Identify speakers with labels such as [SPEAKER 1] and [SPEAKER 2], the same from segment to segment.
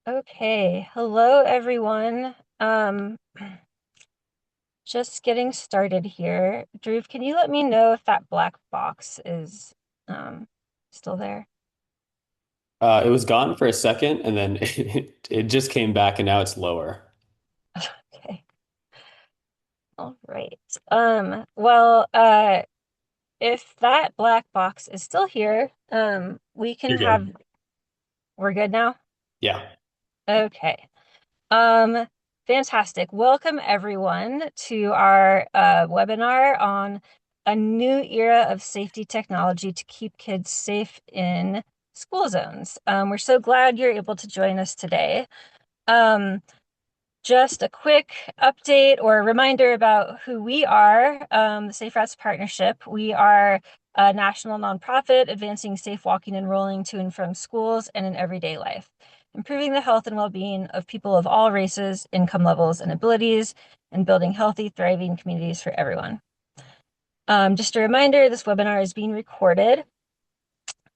[SPEAKER 1] Okay, hello everyone. Just getting started here. Drew, can you let me know if that black box is um still there?
[SPEAKER 2] It was gone for a second and then it just came back and now it's lower.
[SPEAKER 1] Okay. All right. Well, if that black box is still here, we can
[SPEAKER 2] You're
[SPEAKER 1] have,
[SPEAKER 2] good.
[SPEAKER 1] we're good now?
[SPEAKER 2] Yeah.
[SPEAKER 1] Okay. Um, Fantastic. Welcome everyone to our webinar on a new era of safety technology to keep kids safe in school zones. We're so glad you're able to join us today. Um, just a quick update or a reminder about who we are, the Safe Routes Partnership. We are a national nonprofit advancing safe walking and rolling to and from schools and in everyday life, improving the health and well-being of people of all races, income levels, and abilities, and building healthy, thriving communities for everyone. Just a reminder, this webinar is being recorded.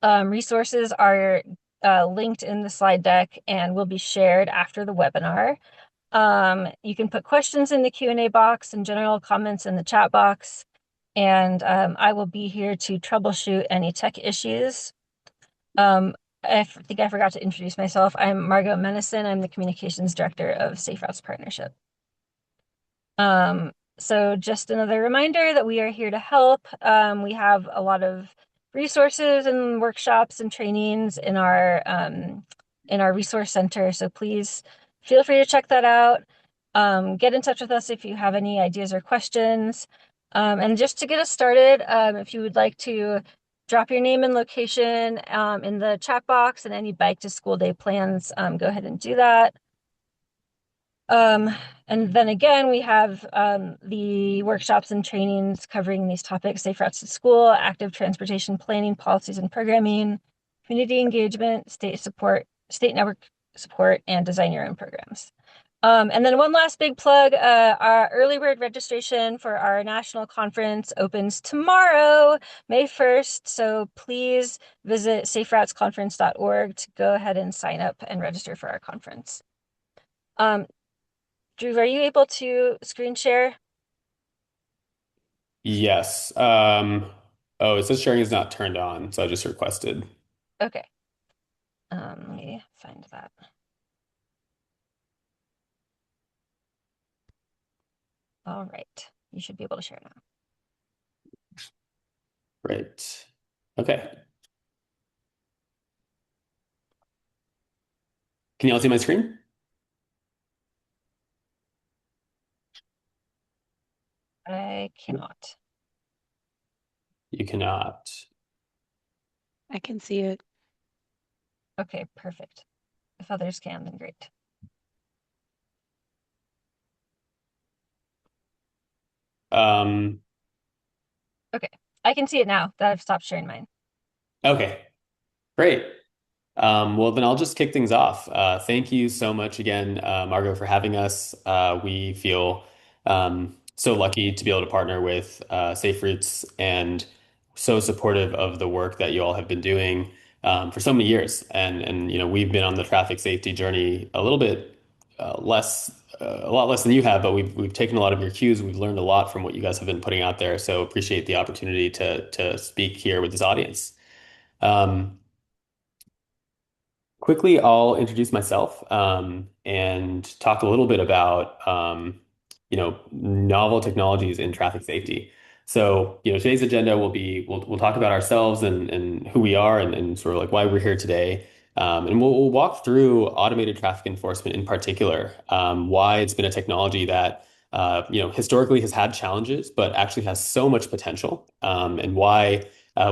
[SPEAKER 1] Resources are linked in the slide deck and will be shared after the webinar. You can put questions in the Q&A box and general comments in the chat box, and I will be here to troubleshoot any tech issues. Um, I think I forgot to introduce myself. I'm Margot Menison. I'm the Communications Director of Safe Routes Partnership. So just another reminder that we are here to help. We have a lot of resources and workshops and trainings in our resource center. So please feel free to check that out. Get in touch with us if you have any ideas or questions. And just to get us started, if you would like to drop your name and location in the chat box and any bike to school day plans, go ahead and do that. Um, and then again, we have the workshops and trainings covering these topics: safe routes to school, active transportation planning, policies and programming, community engagement, state network support, and design your own programs. And then one last big plug, our early bird registration for our national conference opens tomorrow, May 1st. So please visit saferoutesconference.org to go ahead and sign up and register for our conference. Drew, are you able to screen share?
[SPEAKER 2] Yes. Oh, it says sharing is not turned on, so I just requested.
[SPEAKER 1] Okay. Let me find that. All right. You should be able to share now.
[SPEAKER 2] Great. Okay. Can you all see my screen?
[SPEAKER 1] I cannot.
[SPEAKER 2] You cannot.
[SPEAKER 3] I can see it.
[SPEAKER 1] Okay, perfect. If others can, then great.
[SPEAKER 2] Um,
[SPEAKER 1] Okay. I can see it now that I've stopped sharing mine.
[SPEAKER 2] okay. Great. Well, then I'll just kick things off. Thank you so much again, Margot, for having us. We feel so lucky to be able to partner with Safe Routes and so supportive of the work that you all have been doing for so many years. And we've been on the traffic safety journey a little bit a lot less than you have, but we've taken a lot of your cues. We've learned a lot from what you guys have been putting out there. So appreciate the opportunity to speak here with this audience. Um, Quickly, I'll introduce myself and talk a little bit about novel technologies in traffic safety. So, today's agenda will be we'll talk about ourselves and who we are and sort of like why we're here today. And we'll walk through automated traffic enforcement in particular, why it's been a technology that historically has had challenges, but actually has so much potential, and why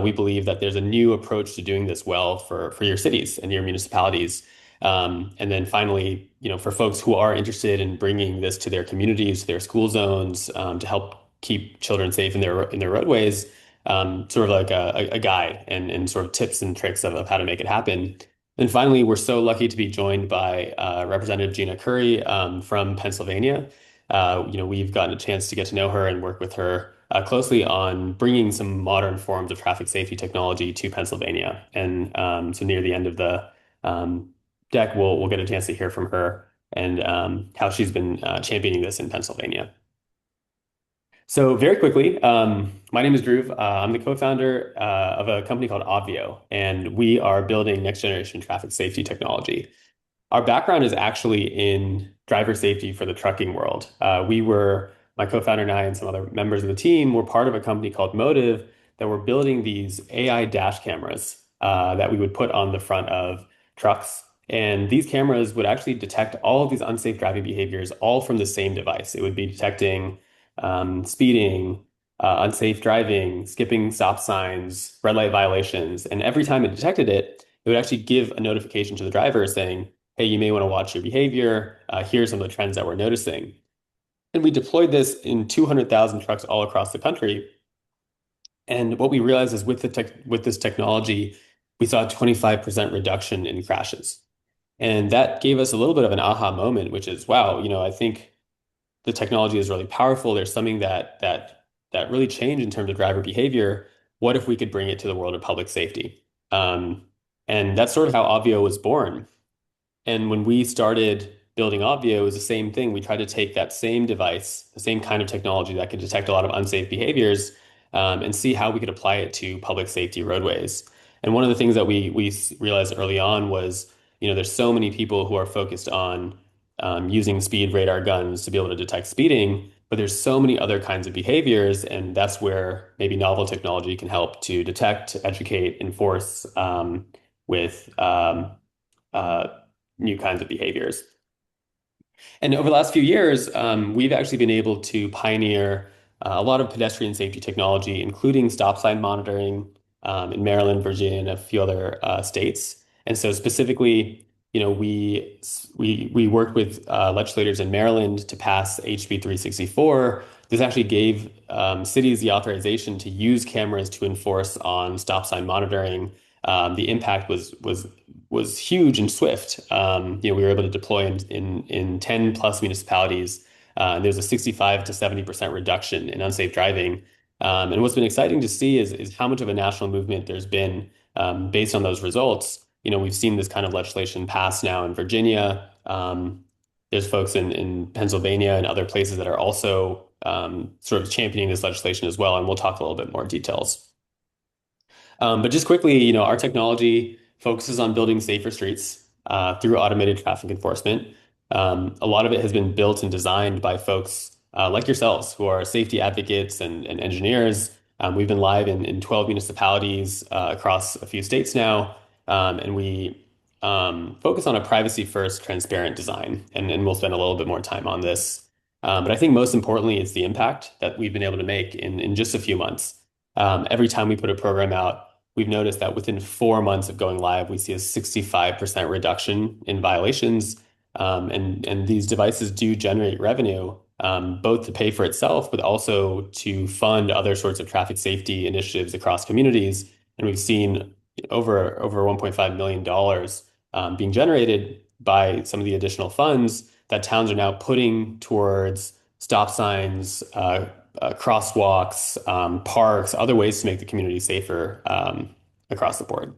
[SPEAKER 2] we believe that there's a new approach to doing this well for your cities and your municipalities. And then finally, for folks who are interested in bringing this to their communities, their school zones, to help keep children safe in their roadways, sort of like a guide and sort of tips and tricks of how to make it happen. And finally, we're so lucky to be joined by Representative Gina Curry from Pennsylvania. We've gotten a chance to get to know her and work with her closely on bringing some modern forms of traffic safety technology to Pennsylvania. And so near the end of the um, deck, we'll get a chance to hear from her and how she's been championing this in Pennsylvania. So very quickly, my name is Dhruv. I'm the co-founder of a company called Obvio, and we are building next generation traffic safety technology. Our background is actually in driver safety for the trucking world. My co-founder and I and some other members of the team were part of a company called Motive that were building these AI dash cameras that we would put on the front of trucks. And these cameras would actually detect all of these unsafe driving behaviors all from the same device. It would be detecting speeding, unsafe driving, skipping stop signs, red light violations. And every time it detected it, it would actually give a notification to the driver saying, hey, you may want to watch your behavior. Here's some of the trends that we're noticing. And we deployed this in 200,000 trucks all across the country. And what we realized is with this technology, we saw a 25% reduction in crashes. And that gave us a little bit of an aha moment, which is, wow, I think the technology is really powerful. There's something that really changed in terms of driver behavior. What if we could bring it to the world of public safety? Um, and that's sort of how Avio was born. And when we started building Obvio, it was the same thing. We tried to take that same device, the same kind of technology that can detect a lot of unsafe behaviors, and see how we could apply it to public safety roadways. And one of the things that we realized early on was, there's so many people who are focused on using speed radar guns to be able to detect speeding, but there's so many other kinds of behaviors, and that's where maybe novel technology can help to detect, educate, enforce with uh, new kinds of behaviors. And over the last few years, we've actually been able to pioneer a lot of pedestrian safety technology, including stop sign monitoring in Maryland, Virginia, and a few other states. And so specifically, we worked with legislators in Maryland to pass HB 364. This actually gave cities the authorization to use cameras to enforce on stop sign monitoring. The impact was huge and swift. We were able to deploy in 10 plus municipalities. And there's a 65 to 70% reduction in unsafe driving. And what's been exciting to see is how much of a national movement there's been based on those results. We've seen this kind of legislation pass now in Virginia. There's folks in Pennsylvania and other places that are also sort of championing this legislation as well. And we'll talk a little bit more details. But just quickly, our technology focuses on building safer streets through automated traffic enforcement. A lot of it has been built and designed by folks like yourselves who are safety advocates and engineers. We've been live in 12 municipalities across a few states now, and we focus on a privacy-first, transparent design. And we'll spend a little bit more time on this. But I think most importantly, it's the impact that we've been able to make in just a few months. Every time we put a program out, we've noticed that within 4 months of going live, we see a 65% reduction in violations. And these devices do generate revenue, both to pay for itself, but also to fund other sorts of traffic safety initiatives across communities. And we've seen over $1.5 million being generated by some of the additional funds that towns are now putting towards stop signs, crosswalks, parks, other ways to make the community safer across the board.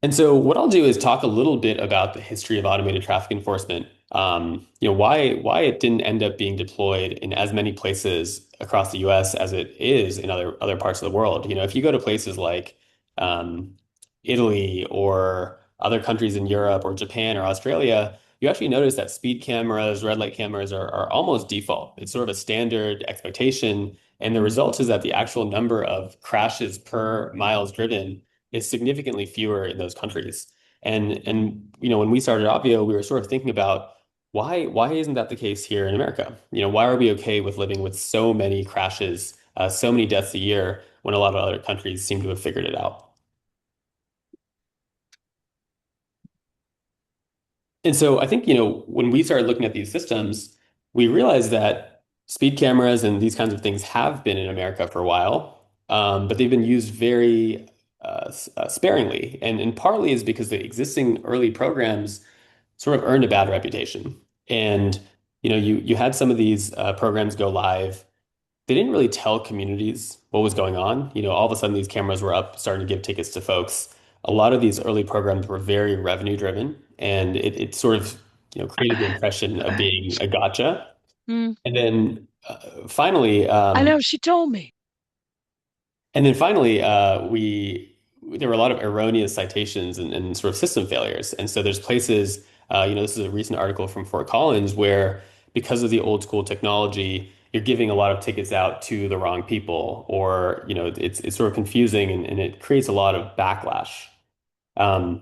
[SPEAKER 2] And so what I'll do is talk a little bit about the history of automated traffic enforcement. Why it didn't end up being deployed in as many places across the US as it is in other parts of the world. If you go to places like um, Italy or other countries in Europe or Japan or Australia, you actually notice that speed cameras, red light cameras are almost default. It's sort of a standard expectation. And the result is that the actual number of crashes per miles driven is significantly fewer in those countries. And when we started Avio, we were sort of thinking about why isn't that the case here in America? Why are we okay with living with so many crashes, so many deaths a year when a lot of other countries seem to have figured it out? And so I think, when we started looking at these systems, we realized that speed cameras and these kinds of things have been in America for a while, but they've been used very sparingly. And partly is because the existing early programs sort of earned a bad reputation. And, you had some of these programs go live. They didn't really tell communities what was going on. All of a sudden these cameras were up, starting to give tickets to folks. a lot of these early programs were very revenue driven, and it sort of created the impression of being a gotcha.
[SPEAKER 3] Mm,
[SPEAKER 2] And then finally,
[SPEAKER 3] I know she told me.
[SPEAKER 2] we there were a lot of erroneous citations and sort of system failures. And so there's places, this is a recent article from Fort Collins where because of the old school technology, you're giving a lot of tickets out to the wrong people, or it's sort of confusing and it creates a lot of backlash. Um,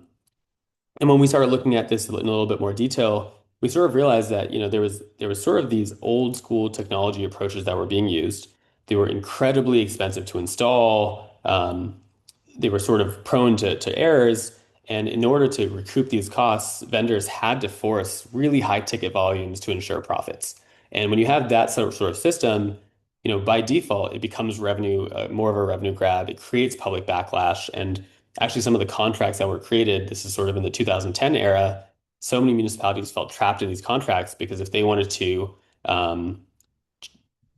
[SPEAKER 2] and when we started looking at this in a little bit more detail, we sort of realized that, there was sort of these old school technology approaches that were being used. They were incredibly expensive to install. They were sort of prone to errors. And in order to recoup these costs, vendors had to force really high ticket volumes to ensure profits. And when you have that sort of system, by default, it becomes revenue, more of a revenue grab. It creates public backlash. And actually, some of the contracts that were created, this is sort of in the 2010 era, so many municipalities felt trapped in these contracts because if they wanted to, um,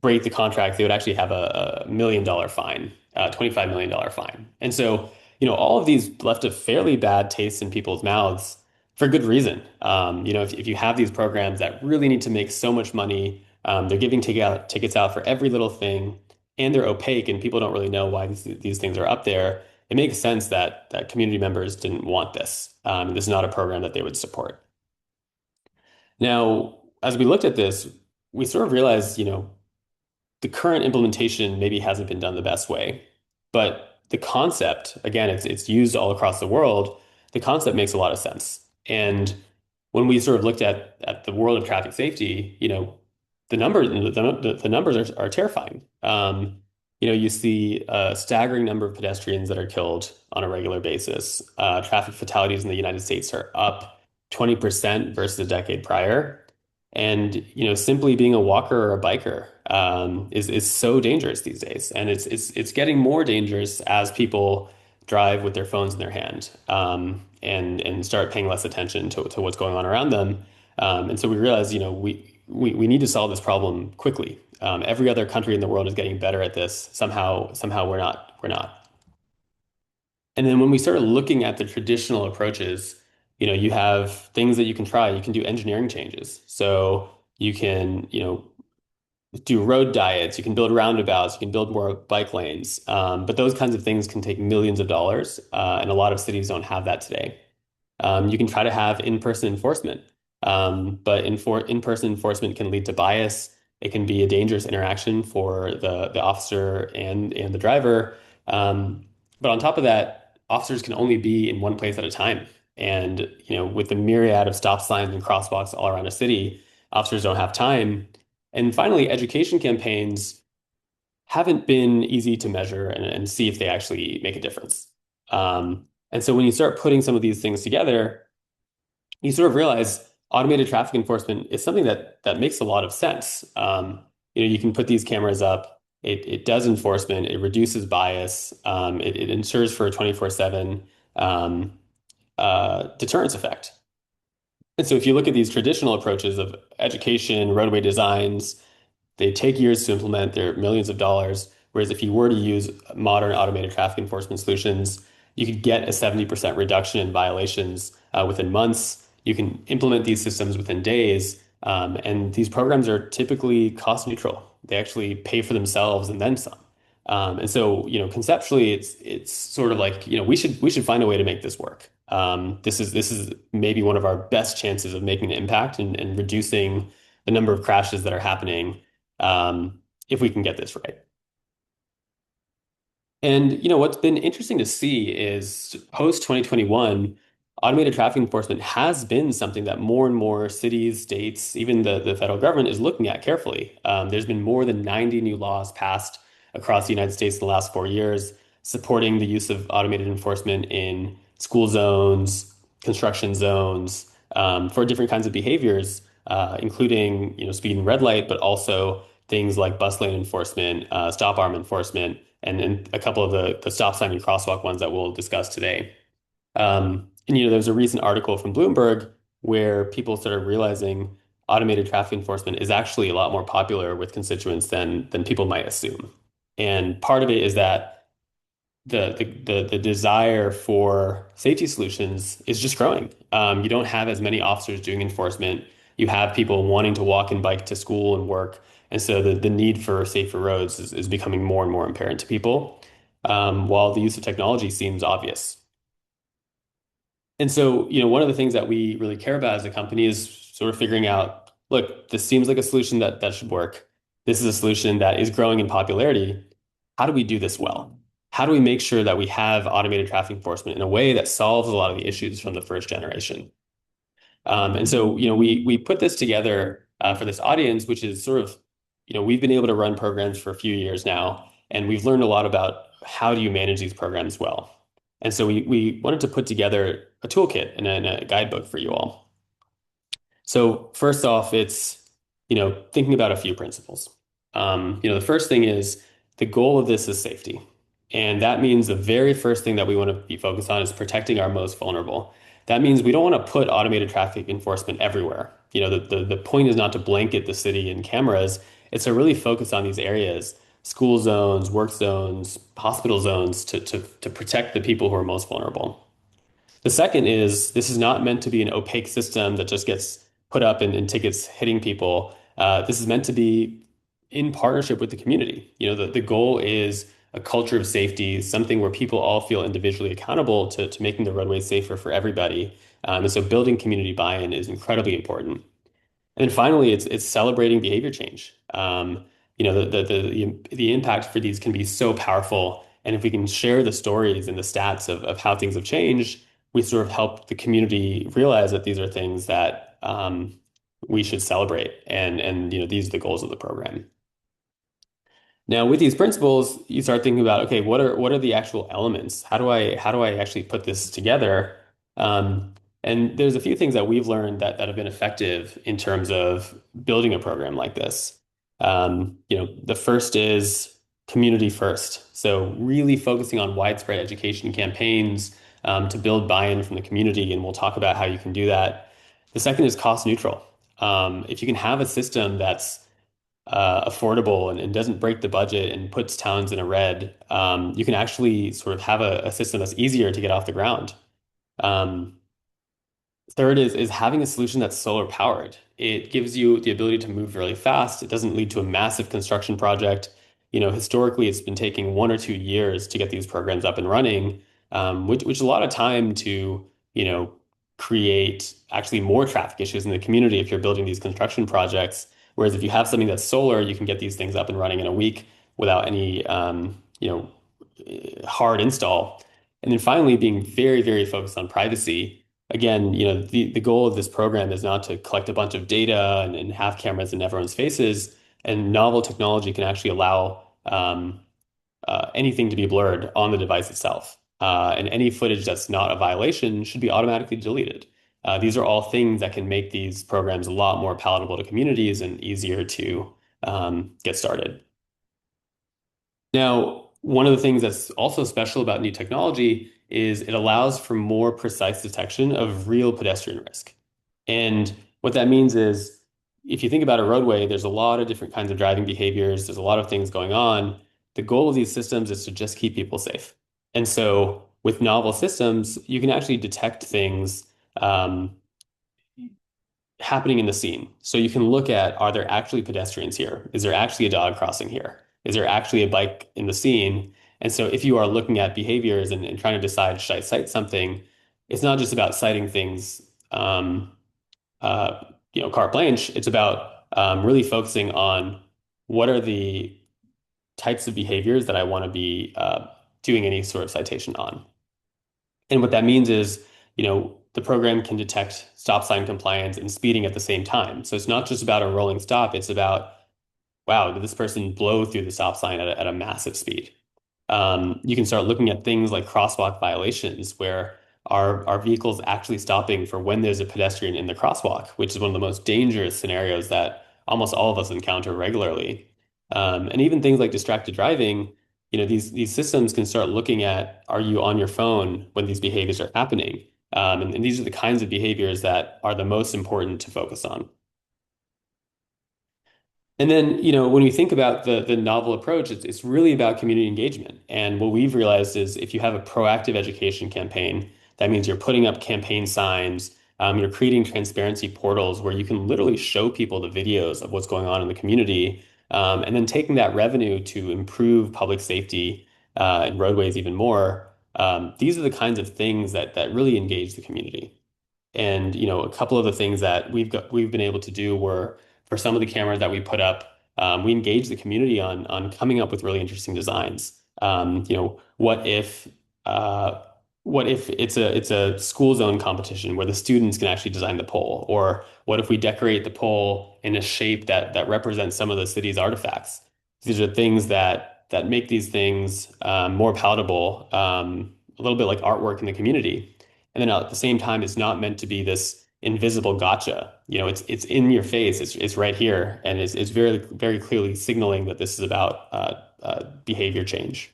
[SPEAKER 2] break the contract, they would actually have a $1 million fine, $25 million fine. And so, all of these left a fairly bad taste in people's mouths for good reason. If you have these programs that really need to make so much money, they're giving tickets out for every little thing, and they're opaque, and people don't really know why these things are up there. It makes sense that community members didn't want this. This is not a program that they would support. Now, as we looked at this, we sort of realized, the current implementation maybe hasn't been done the best way, but the concept, again, it's used all across the world. The concept makes a lot of sense. And when we sort of looked at the world of traffic safety, the numbers are terrifying. You see a staggering number of pedestrians that are killed on a regular basis. Traffic fatalities in the United States are up 20% versus a decade prior. And simply being a walker or a biker is so dangerous these days, and it's getting more dangerous as people drive with their phones in their hand, and start paying less attention to what's going on around them. And so we realize, we need to solve this problem quickly. Every other country in the world is getting better at this. Somehow we're not. And then when we started looking at the traditional approaches, you have things that you can try. You can do engineering changes. So you can, do road diets, you can build roundabouts, you can build more bike lanes. But those kinds of things can take millions of dollars, and a lot of cities don't have that today. You can try to have in-person enforcement, but in-person enforcement can lead to bias. It can be a dangerous interaction for the officer and the driver. But on top of that, officers can only be in one place at a time. And with the myriad of stop signs and crosswalks all around a city, officers don't have time. And finally, education campaigns haven't been easy to measure and see if they actually make a difference. And so when you start putting some of these things together, you sort of realize automated traffic enforcement is something that makes a lot of sense. You can put these cameras up. It does enforcement. It reduces bias. It ensures for a 24/7 deterrence effect. And so if you look at these traditional approaches of education, roadway designs, they take years to implement. They're millions of dollars. Whereas if you were to use modern automated traffic enforcement solutions, you could get a 70% reduction in violations within months. You can implement these systems within days. And these programs are typically cost neutral. They actually pay for themselves and then some. And so, conceptually, it's sort of like, we should find a way to make this work. This is maybe one of our best chances of making an impact and reducing the number of crashes that are happening, if we can get this right. And what's been interesting to see is post 2021, automated traffic enforcement has been something that more and more cities, states, even the federal government is looking at carefully. There's been more than 90 new laws passed across the United States in the last 4 years, supporting the use of automated enforcement in school zones, construction zones, for different kinds of behaviors, including speed and red light, but also things like bus lane enforcement, stop arm enforcement, and a couple of the stop sign and crosswalk ones that we'll discuss today. And there was a recent article from Bloomberg where people started realizing automated traffic enforcement is actually a lot more popular with constituents than people might assume. And part of it is that the desire for safety solutions is just growing. You don't have as many officers doing enforcement. You have people wanting to walk and bike to school and work, and so the need for safer roads is becoming more and more apparent to people, while the use of technology seems obvious. And so, one of the things that we really care about as a company is sort of figuring out, look, this seems like a solution that should work. This is a solution that is growing in popularity. How do we do this well? How do we make sure that we have automated traffic enforcement in a way that solves a lot of the issues from the first generation? And so, we put this together for this audience, which is sort of, we've been able to run programs for a few years now, and we've learned a lot about how do you manage these programs well. And so we wanted to put together a toolkit and a guidebook for you all. So first off, it's, thinking about a few principles. The first thing is the goal of this is safety. And that means the very first thing that we want to be focused on is protecting our most vulnerable. That means we don't want to put automated traffic enforcement everywhere. The point is not to blanket the city in cameras. It's to really focus on these areas, school zones, work zones, hospital zones, to protect the people who are most vulnerable. The second is this is not meant to be an opaque system that just gets put up and tickets hitting people. This is meant to be in partnership with the community. The goal is a culture of safety, something where people all feel individually accountable to making the roadways safer for everybody. And so building community buy-in is incredibly important. And then finally, it's celebrating behavior change. The impact for these can be so powerful. And if we can share the stories and the stats of how things have changed, we sort of help the community realize that these are things that we should celebrate. And these are the goals of the program. Now, with these principles, you start thinking about, okay, what are the actual elements? How do I actually put this together? And there's a few things that we've learned that have been effective in terms of building a program like this. The first is community first. So really focusing on widespread education campaigns to build buy-in from the community, and we'll talk about how you can do that. The second is cost neutral. If you can have a system that's affordable and doesn't break the budget and puts towns in a red, you can actually sort of have a system that's easier to get off the ground. Um, Third is having a solution that's solar powered. It gives you the ability to move really fast. It doesn't lead to a massive construction project. Historically, it's been taking 1 or 2 years to get these programs up and running, which is a lot of time to, create actually more traffic issues in the community if you're building these construction projects. Whereas if you have something that's solar, you can get these things up and running in a week without any, hard install. And then finally, being very, very focused on privacy. Again, the goal of this program is not to collect a bunch of data and have cameras in everyone's faces. And novel technology can actually allow anything to be blurred on the device itself. And any footage that's not a violation should be automatically deleted. These are all things that can make these programs a lot more palatable to communities and easier to get started. Now, one of the things that's also special about new technology is it allows for more precise detection of real pedestrian risk. And what that means is if you think about a roadway, there's a lot of different kinds of driving behaviors, there's a lot of things going on. The goal of these systems is to just keep people safe. And so with novel systems, you can actually detect things happening in the scene. So you can look at, are there actually pedestrians here? Is there actually a dog crossing here? Is there actually a bike in the scene? And so if you are looking at behaviors and trying to decide, should I cite something? It's not just about citing things, uh, carte blanche. It's about really focusing on what are the types of behaviors that I want to be doing any sort of citation on. And what that means is, the program can detect stop sign compliance and speeding at the same time. So it's not just about a rolling stop. It's about, wow, did this person blow through the stop sign at a massive speed? You can start looking at things like crosswalk violations, where are vehicles actually stopping for when there's a pedestrian in the crosswalk, which is one of the most dangerous scenarios that almost all of us encounter regularly. And even things like distracted driving, these systems can start looking at, are you on your phone when these behaviors are happening? And these are the kinds of behaviors that are the most important to focus on. And then, when we think about the novel approach, it's really about community engagement. And what we've realized is if you have a proactive education campaign, that means you're putting up campaign signs, you're creating transparency portals where you can literally show people the videos of what's going on in the community, and then taking that revenue to improve public safety and roadways even more. These are the kinds of things that really engage the community. And a couple of the things that we've been able to do were for some of the cameras that we put up, we engaged the community on coming up with really interesting designs. Uh, what if it's a school zone competition where the students can actually design the pole, or what if we decorate the pole in a shape that represents some of the city's artifacts? These are things that make these things more palatable, a little bit like artwork in the community. And then at the same time, it's not meant to be this invisible gotcha. It's in your face. It's right here, and it's very very clearly signaling that this is about behavior change.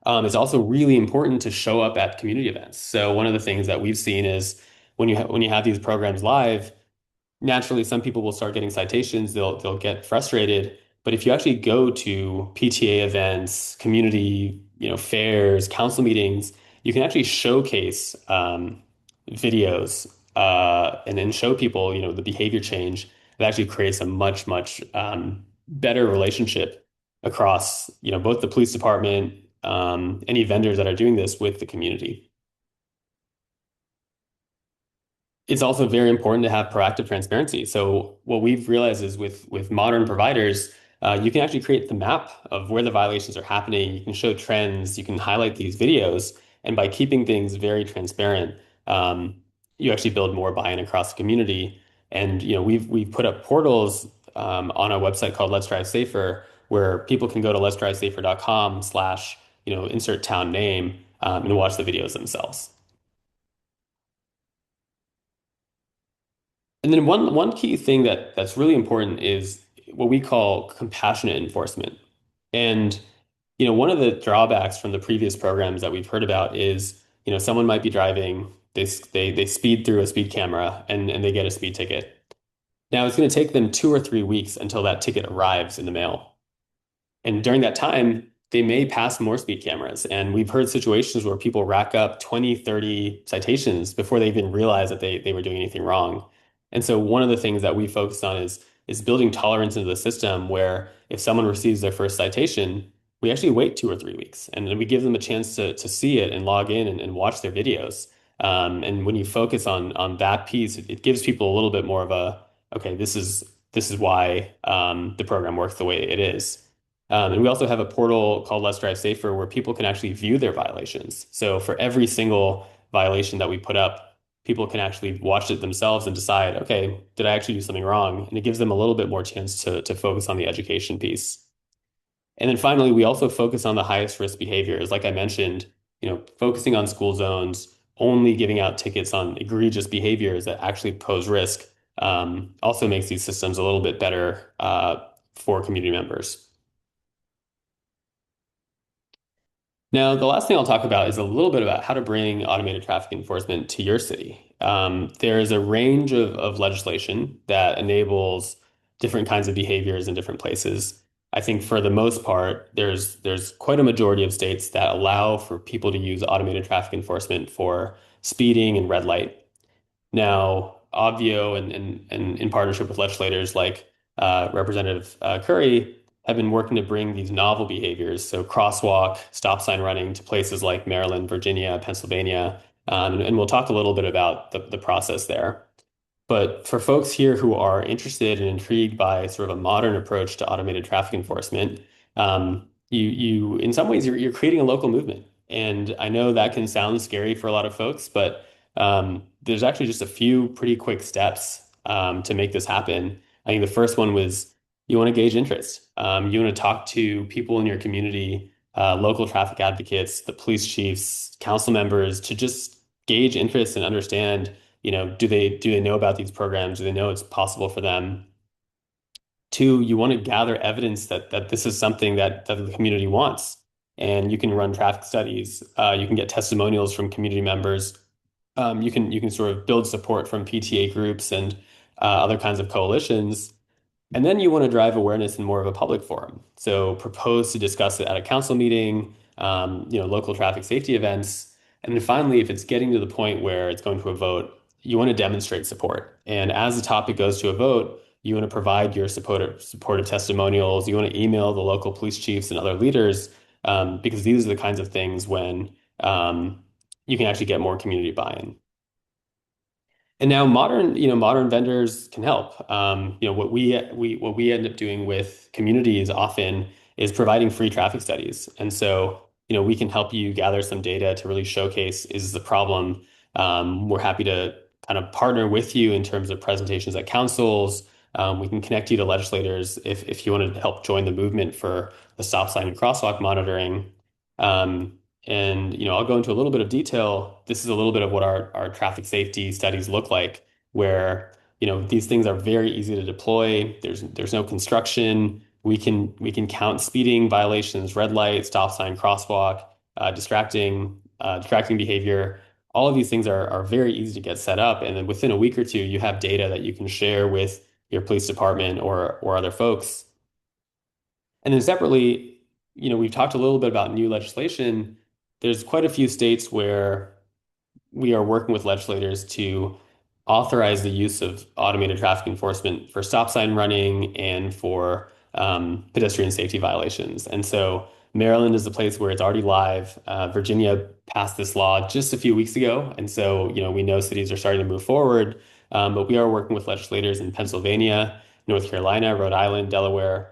[SPEAKER 2] It's also really important to show up at community events. So one of the things that we've seen is when you have these programs live, naturally some people will start getting citations, they'll get frustrated. But if you actually go to PTA events, community, fairs, council meetings, you can actually showcase videos and then show people, the behavior change. It actually creates a much, much better relationship across, both the police department, any vendors that are doing this with the community. It's also very important to have proactive transparency. So what we've realized is with modern providers, you can actually create the map of where the violations are happening. You can show trends. You can highlight these videos, and by keeping things very transparent, you actually build more buy-in across the community. And we've put up portals on our website called Let's Drive Safer, where people can go to let'sdrivesafer.com/ insert town name, and watch the videos themselves. And then one key thing that's really important is what we call compassionate enforcement. And one of the drawbacks from the previous programs that we've heard about is, someone might be driving, they speed through a speed camera and they get a speed ticket. Now it's going to take them 2 or 3 weeks until that ticket arrives in the mail. And during that time, they may pass more speed cameras. And we've heard situations where people rack up 20, 30 citations before they even realize that they were doing anything wrong. And so one of the things that we focus on is building tolerance into the system where if someone receives their first citation, we actually wait 2 or 3 weeks and then we give them a chance to see it and log in and watch their videos. And when you focus on that piece, it gives people a little bit more of a, okay, this is why the program works the way it is. And we also have a portal called Let's Drive Safer where people can actually view their violations. So for every single violation that we put up, people can actually watch it themselves and decide, okay, did I actually do something wrong? And it gives them a little bit more chance to focus on the education piece. And then finally, we also focus on the highest risk behaviors. Like I mentioned, focusing on school zones, only giving out tickets on egregious behaviors that actually pose risk, also makes these systems a little bit better for community members. Now, the last thing I'll talk about is a little bit about how to bring automated traffic enforcement to your city. There is a range of legislation that enables different kinds of behaviors in different places. I think for the most part, there's quite a majority of states that allow for people to use automated traffic enforcement for speeding and red light. Now, Obvio and in partnership with legislators like Representative Curry have been working to bring these novel behaviors, so crosswalk, stop sign running, to places like Maryland, Virginia, Pennsylvania. And we'll talk a little bit about the process there. But for folks here who are interested and intrigued by sort of a modern approach to automated traffic enforcement, you in some ways you're creating a local movement. And I know that can sound scary for a lot of folks, but there's actually just a few pretty quick steps to make this happen. I think the first one was you want to gauge interest. You want to talk to people in your community, local traffic advocates, the police chiefs, council members, to just gauge interest and understand, do they know about these programs? Do they know it's possible for them? Two, you want to gather evidence that this is something that the community wants. And you can run traffic studies. You can get testimonials from community members. You can sort of build support from PTA groups and other kinds of coalitions. And then you want to drive awareness in more of a public forum. So propose to discuss it at a council meeting, local traffic safety events. And then finally, if it's getting to the point where it's going to a vote, you want to demonstrate support. And as the topic goes to a vote, you want to provide your supportive testimonials. You want to email the local police chiefs and other leaders, because these are the kinds of things when you can actually get more community buy-in. And now modern vendors can help. What we end up doing with communities often is providing free traffic studies. And so, we can help you gather some data to really showcase is the problem. We're happy to kind of partner with you in terms of presentations at councils. We can connect you to legislators if you want to help join the movement for the stop sign and crosswalk monitoring. And I'll go into a little bit of detail. This is a little bit of what our traffic safety studies look like, where these things are very easy to deploy. There's no construction. We can count speeding violations, red light, stop sign, crosswalk, distracting behavior. All of these things are very easy to get set up, and then within a week or two, you have data that you can share with your police department or other folks. And then separately, we've talked a little bit about new legislation. There's quite a few states where we are working with legislators to authorize the use of automated traffic enforcement for stop sign running and for pedestrian safety violations. And so Maryland is the place where it's already live. Virginia passed this law just a few weeks ago. And so, we know cities are starting to move forward. But we are working with legislators in Pennsylvania, North Carolina, Rhode Island, Delaware,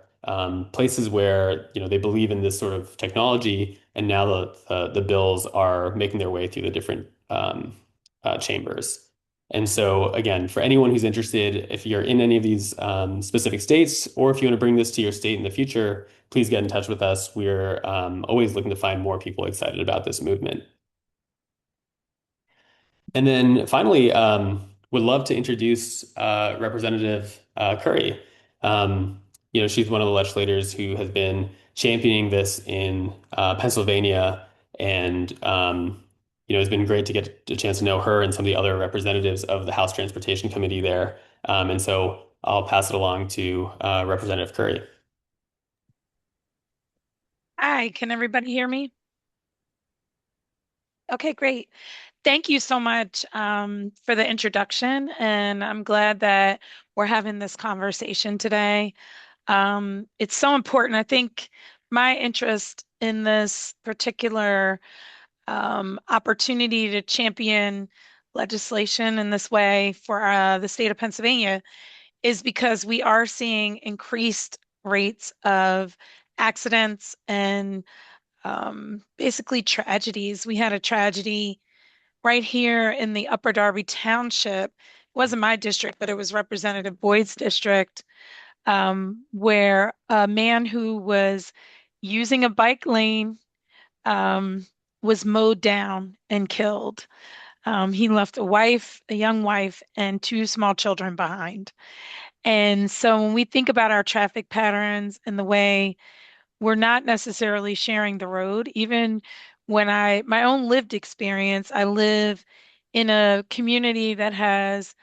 [SPEAKER 2] places where they believe in this sort of technology, and now the bills are making their way through the different chambers. And so, again, for anyone who's interested, if you're in any of these specific states, or if you want to bring this to your state in the future, please get in touch with us. We're always looking to find more people excited about this movement. And then finally, would love to introduce Representative Curry. She's one of the legislators who has been championing this in Pennsylvania, and it's been great to get a chance to know her and some of the other representatives of the House Transportation Committee there. And so I'll pass it along to Representative Curry.
[SPEAKER 3] Hi, can everybody hear me? Okay, great. Thank you so much for the introduction, and I'm glad that we're having this conversation today. It's so important. I think my interest in this particular opportunity to champion legislation in this way for the state of Pennsylvania is because we are seeing increased rates of accidents and basically tragedies. We had a tragedy right here in the Upper Darby Township. It wasn't my district, but it was Representative Boyd's district, where a man who was using a bike lane um, was mowed down and killed. He left a wife, a young wife, and two small children behind. And so when we think about our traffic patterns and the way we're not necessarily sharing the road, even when my own lived experience, I live in a community that has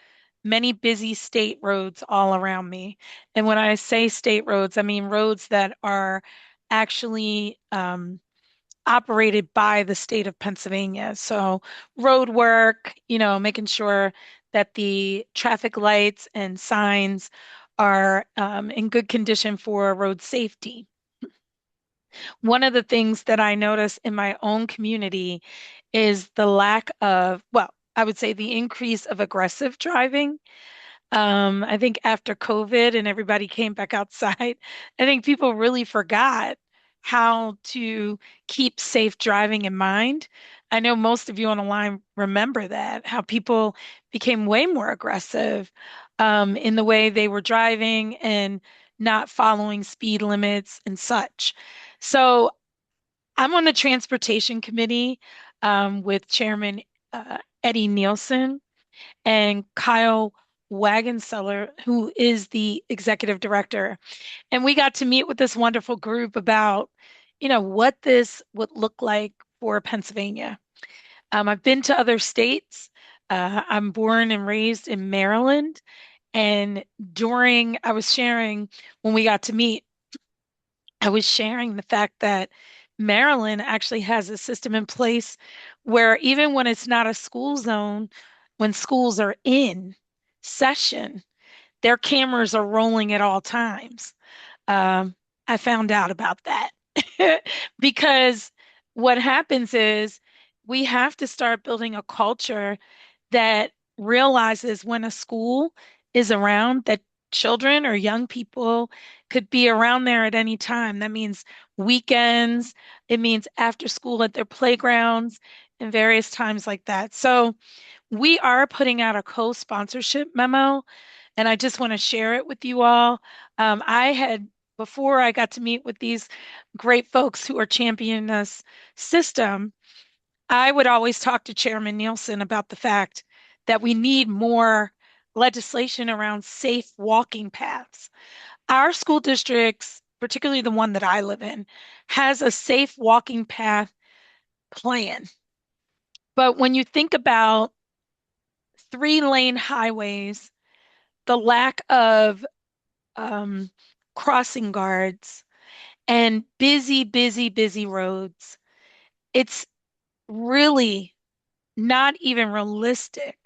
[SPEAKER 3] many busy state roads all around me. And when I say state roads, I mean roads that are actually operated by the state of Pennsylvania. So road work, making sure that the traffic lights and signs are in good condition for road safety. One of the things that I notice in my own community is the lack of, well, I would say the increase of aggressive driving. I think after COVID and everybody came back outside, I think people really forgot how to keep safe driving in mind. I know most of you on the line remember that, how people became way more aggressive in the way they were driving and not following speed limits and such. So I'm on the transportation committee with Chairman Eddie Nielsen and Kyle Wagenseller, who is the executive director. And we got to meet with this wonderful group about, what this would look like for Pennsylvania. I've been to other states. I'm born and raised in Maryland, And I was sharing when we got to meet, I was sharing the fact that Maryland actually has a system in place where even when it's not a school zone, when schools are in session, their cameras are rolling at all times. Um, I found out about that because what happens is we have to start building a culture that realizes when a school is around that children or young people could be around there at any time. That means weekends, it means after school at their playgrounds and various times like that. So we are putting out a co-sponsorship memo, and I just want to share it with you all. I had, before I got to meet with these great folks who are championing this system, I would always talk to Chairman Nielsen about the fact that we need more legislation around safe walking paths. Our school districts, particularly the one that I live in, has a safe walking path plan. But when you think about 3-lane highways, the lack of um, crossing guards, and busy, busy, busy roads, it's really not even realistic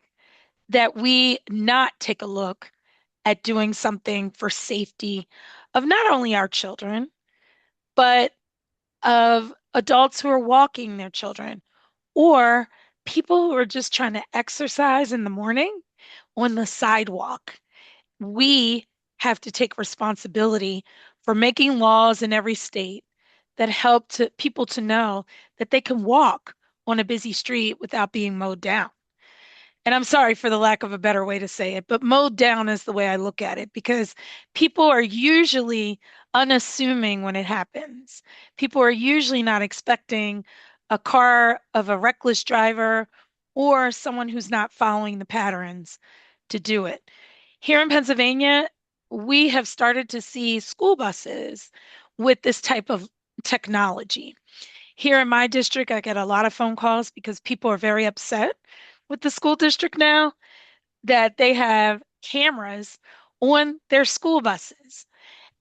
[SPEAKER 3] that we not take a look at doing something for safety of not only our children, but of adults who are walking their children or people who are just trying to exercise in the morning on the sidewalk. We have to take responsibility for making laws in every state that help people to know that they can walk on a busy street without being mowed down. And I'm sorry for the lack of a better way to say it, but mowed down is the way I look at it because people are usually unassuming when it happens. People are usually not expecting a car of a reckless driver or someone who's not following the patterns to do it. Here in Pennsylvania, we have started to see school buses with this type of technology. Here in my district, I get a lot of phone calls because people are very upset with the school district now that they have cameras on their school buses.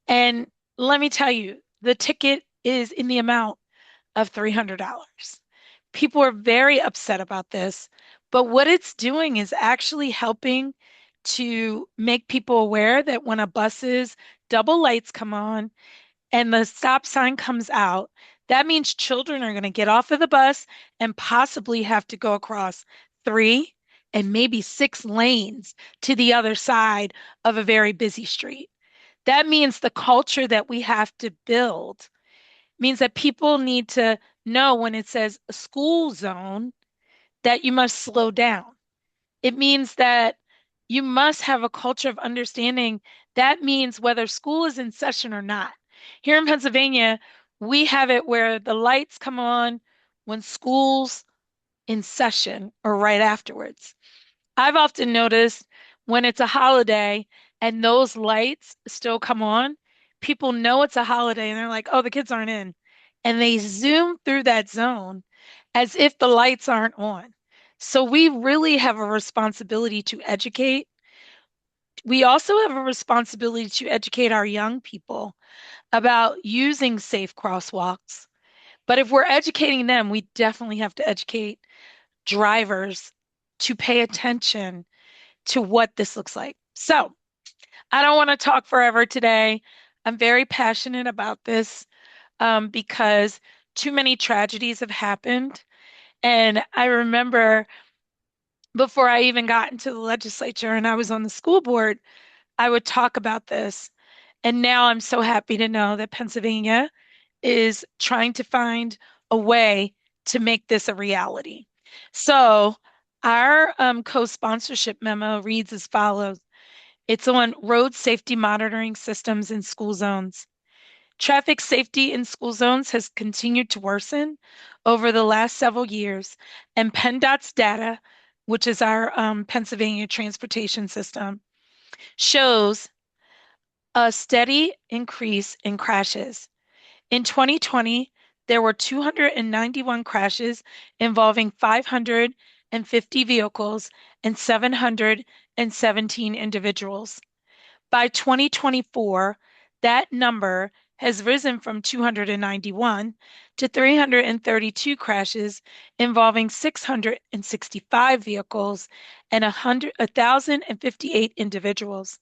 [SPEAKER 3] And let me tell you, the ticket is in the amount of $300. People are very upset about this, but what it's doing is actually helping to make people aware that when a bus's double lights come on and the stop sign comes out, that means children are going to get off of the bus and possibly have to go across 3 and maybe 6 lanes to the other side of a very busy street. That means the culture that we have to build means that people need to know when it says a school zone that you must slow down. It means that you must have a culture of understanding. That means whether school is in session or not. Here in Pennsylvania, we have it where the lights come on when school's in session or right afterwards. I've often noticed when it's a holiday and those lights still come on, people know it's a holiday and they're like, oh, the kids aren't in. And they zoom through that zone as if the lights aren't on. So we really have a responsibility to educate. We also have a responsibility to educate our young people about using safe crosswalks. But if we're educating them, we definitely have to educate drivers to pay attention to what this looks like. So I don't want to talk forever today. I'm very passionate about this because too many tragedies have happened. And I remember before I even got into the legislature and I was on the school board, I would talk about this. And now I'm so happy to know that Pennsylvania is trying to find a way to make this a reality. So our co-sponsorship memo reads as follows. It's on road safety monitoring systems in school zones. Traffic safety in school zones has continued to worsen over the last several years, and PennDOT's data, which is our Pennsylvania transportation system, shows a steady increase in crashes. In 2020, there were 291 crashes involving 550 vehicles and individuals. By 2024, that number has risen from 291 to 332 crashes involving 665 vehicles and 1,058 individuals.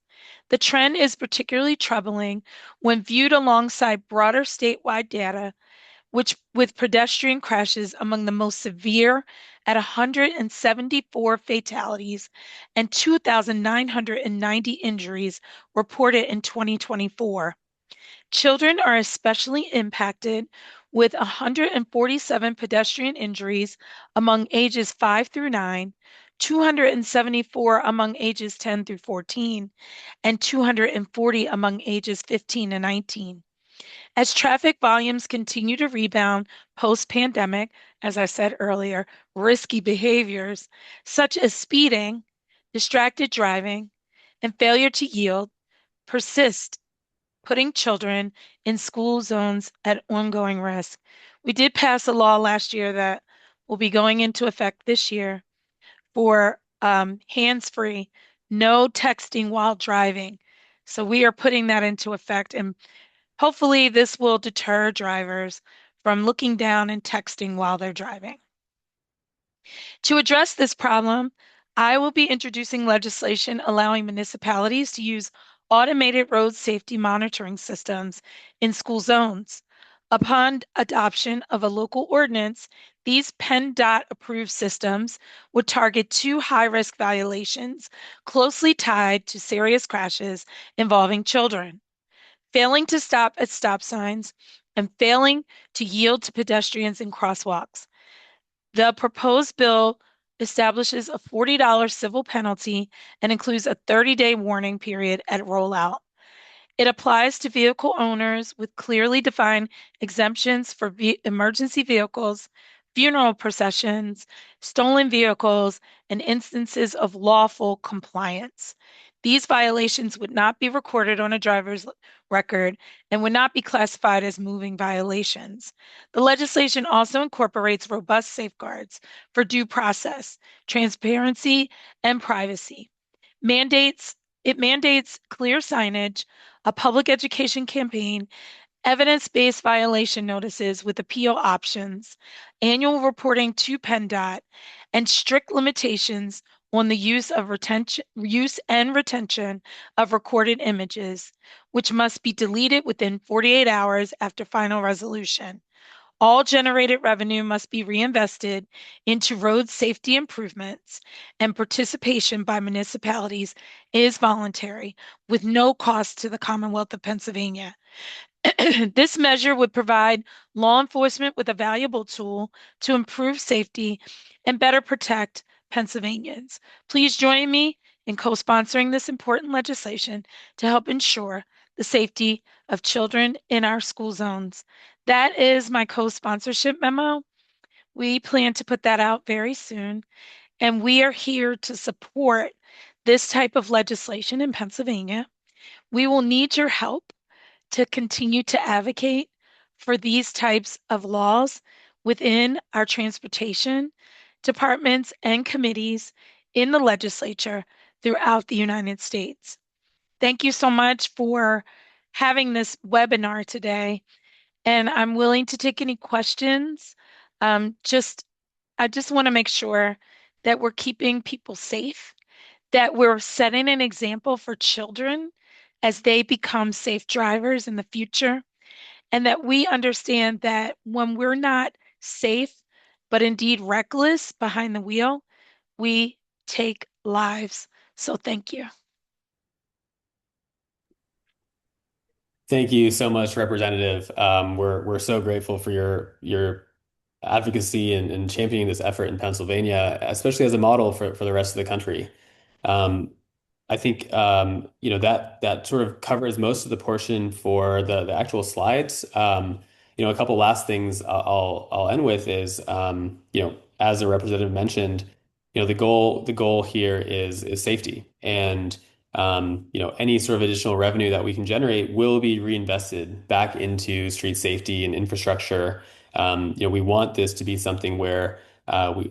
[SPEAKER 3] The trend is particularly troubling when viewed alongside broader statewide data, which with pedestrian crashes among the most severe at 174 fatalities and 2,990 injuries reported in 2024. Children are especially impacted with 147 pedestrian injuries among ages 5 through 9, 274 among ages 10 through 14, and 240 among ages 15 and 19. As traffic volumes continue to rebound post-pandemic, as I said earlier, risky behaviors such as speeding, distracted driving, and failure to yield persist, putting children in school zones at ongoing risk. We did pass a law last year that will be going into effect this year for hands-free, no texting while driving. So we are putting that into effect, and hopefully, this will deter drivers from looking down and texting while they're driving. To address this problem, I will be introducing legislation allowing municipalities to use automated road safety monitoring systems in school zones. Upon adoption of a local ordinance, these PennDOT approved systems would target two high risk violations closely tied to serious crashes involving children: failing to stop at stop signs, and failing to yield to pedestrians in crosswalks. The proposed bill establishes a $40 civil penalty and includes a 30-day warning period at rollout. It applies to vehicle owners with clearly defined exemptions for emergency vehicles, funeral processions, stolen vehicles, and instances of lawful compliance. These violations would not be recorded on a driver's record and would not be classified as moving violations. The legislation also incorporates robust safeguards for due process, transparency, and privacy. Mandates It mandates clear signage, a public education campaign, evidence-based violation notices with appeal options, annual reporting to PennDOT, and strict limitations on the use and retention of recorded images, which must be deleted within 48 hours after final resolution. All generated revenue must be reinvested into road safety improvements, and participation by municipalities is voluntary with no cost to the Commonwealth of Pennsylvania. This measure would provide law enforcement with a valuable tool to improve safety and better protect Pennsylvanians. Please join me in co-sponsoring this important legislation to help ensure the safety of children in our school zones. That is my co-sponsorship memo. We plan to put that out very soon, and we are here to support this type of legislation in Pennsylvania. We will need your help to continue to advocate for these types of laws within our transportation departments and committees in the legislature throughout the United States. Thank you so much for having this webinar today, and I'm willing to take any questions. Just I just want to make sure that we're keeping people safe, that we're setting an example for children as they become safe drivers in the future, and that we understand that when we're not safe, but indeed reckless behind the wheel, we take lives. So thank you.
[SPEAKER 2] Thank you so much, Representative. We're so grateful for your advocacy and championing this effort in Pennsylvania, especially as a model for the rest of the country. Um, I think that sort of covers most of the portion for the actual slides. A couple last things I'll end with is as the representative mentioned, the goal here is safety, and any sort of additional revenue that we can generate will be reinvested back into street safety and infrastructure. We want this to be something where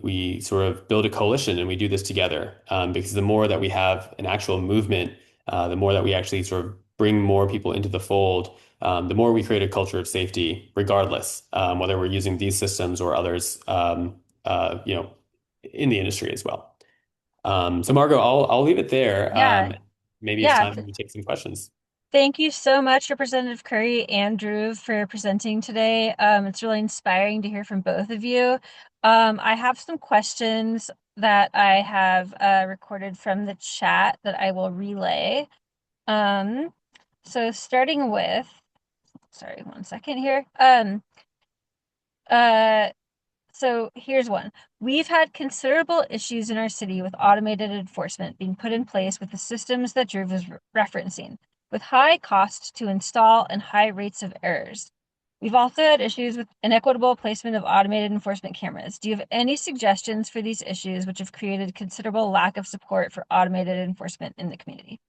[SPEAKER 2] we sort of build a coalition and we do this together. Because the more that we have an actual movement, the more that we actually sort of bring more people into the fold, the more we create a culture of safety, regardless, whether we're using these systems or others, you know, in the industry as well. So Margot, I'll leave it there.
[SPEAKER 1] Yeah,
[SPEAKER 2] Maybe it's
[SPEAKER 1] yeah.
[SPEAKER 2] time for me to take some questions.
[SPEAKER 1] Thank you so much, Representative Curry and Drew, for presenting today. It's really inspiring to hear from both of you. I have some questions that I have recorded from the chat that I will relay. Um, so starting with, sorry, one second here. Uh, so here's one. We've had considerable issues in our city with automated enforcement being put in place with the systems that Drew was referencing, with high costs to install and high rates of errors. We've also had issues with inequitable placement of automated enforcement cameras. Do you have any suggestions for these issues which have created considerable lack of support for automated enforcement in the community?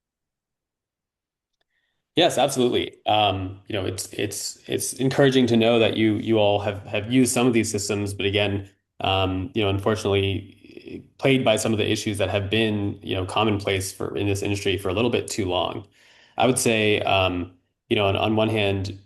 [SPEAKER 2] Yes, absolutely. You know, it's encouraging to know that you all have used some of these systems, but again, you know, unfortunately, plagued by some of the issues that have been, you know, commonplace for in this industry for a little bit too long. I would say, you know, on one hand,